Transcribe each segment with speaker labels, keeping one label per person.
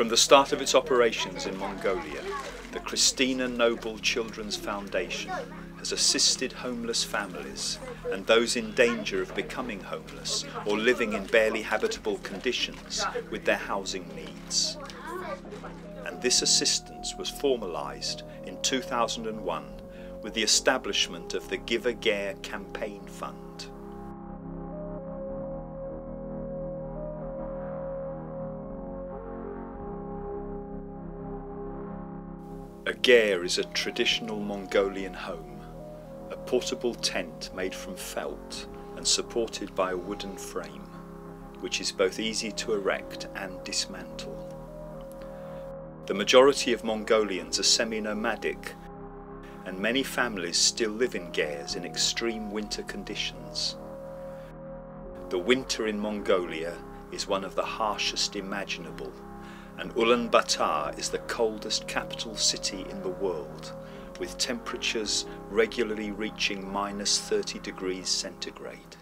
Speaker 1: From the start of its operations in Mongolia, the Christina Noble Children's Foundation has assisted homeless families and those in danger of becoming homeless or living in barely habitable conditions with their housing needs. And this assistance was formalised in 2001 with the establishment of the Give a Gare Campaign Fund. A gare is a traditional Mongolian home, a portable tent made from felt and supported by a wooden frame, which is both easy to erect and dismantle. The majority of Mongolians are semi-nomadic, and many families still live in gares in extreme winter conditions. The winter in Mongolia is one of the harshest imaginable, and Ulaanbaatar is the coldest capital city in the world, with temperatures regularly reaching -30 degrees centigrade.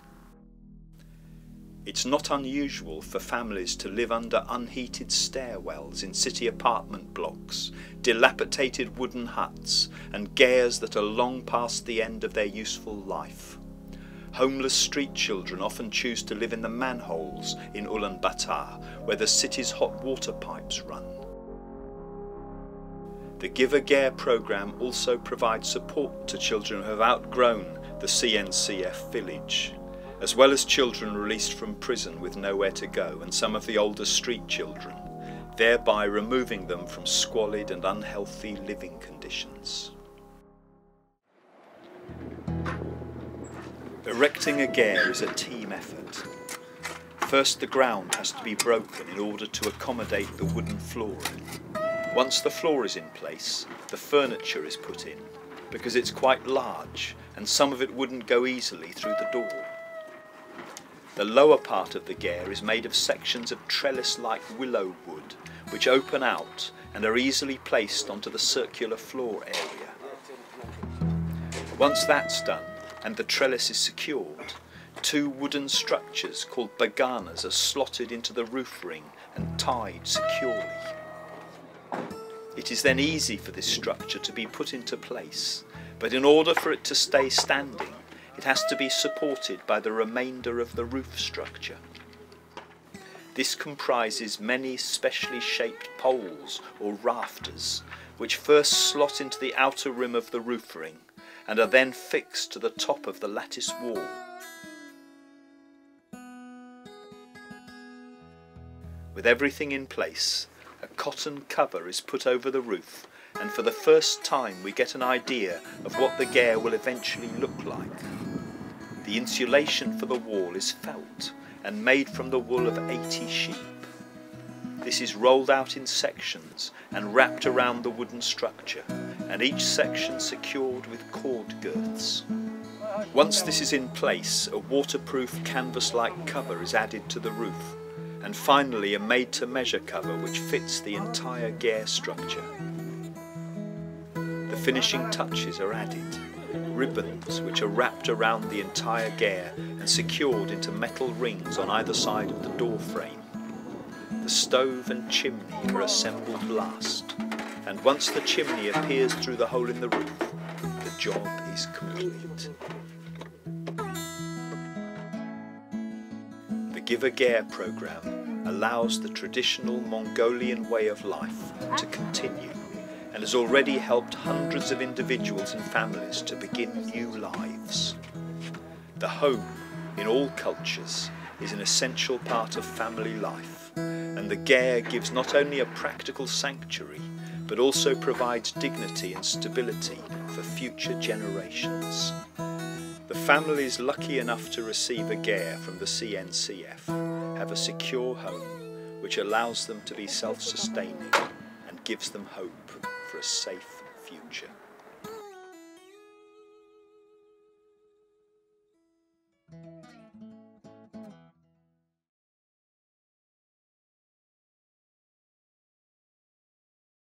Speaker 1: It's not unusual for families to live under unheated stairwells in city apartment blocks, dilapidated wooden huts, and gares that are long past the end of their useful life. Homeless street children often choose to live in the manholes in Ulaanbaatar, where the city's hot water pipes run. The Give a Gare programme also provides support to children who have outgrown the CNCF village, as well as children released from prison with nowhere to go and some of the older street children, thereby removing them from squalid and unhealthy living conditions. Erecting a gare is a team effort. First, the ground has to be broken in order to accommodate the wooden flooring. Once the floor is in place, the furniture is put in, because it's quite large and some of it wouldn't go easily through the door. The lower part of the gare is made of sections of trellis-like willow wood, which open out and are easily placed onto the circular floor area. Once that's done, and the trellis is secured, two wooden structures called baganas are slotted into the roof ring and tied securely. It is then easy for this structure to be put into place, but in order for it to stay standing, it has to be supported by the remainder of the roof structure. This comprises many specially shaped poles or rafters, which first slot into the outer rim of the roof ring and are then fixed to the top of the lattice wall. With everything in place, a cotton cover is put over the roof, and for the first time we get an idea of what the gare will eventually look like. The insulation for the wall is felt and made from the wool of 80 sheep. This is rolled out in sections and wrapped around the wooden structure, and each section secured with cord girths. Once this is in place, a waterproof canvas-like cover is added to the roof, and finally a made-to-measure cover which fits the entire gare structure. The finishing touches are added. Ribbons which are wrapped around the entire gare and secured into metal rings on either side of the door frame. The stove and chimney are assembled last, and once the chimney appears through the hole in the roof, the job is complete. The Give a Gare programme allows the traditional Mongolian way of life to continue, and has already helped hundreds of individuals and families to begin new lives. The home, in all cultures, is an essential part of family life, and the gare gives not only a practical sanctuary, but also provides dignity and stability for future generations. The families lucky enough to receive a gare from the CNCF have a secure home which allows them to be self-sustaining and gives them hope for a safe future.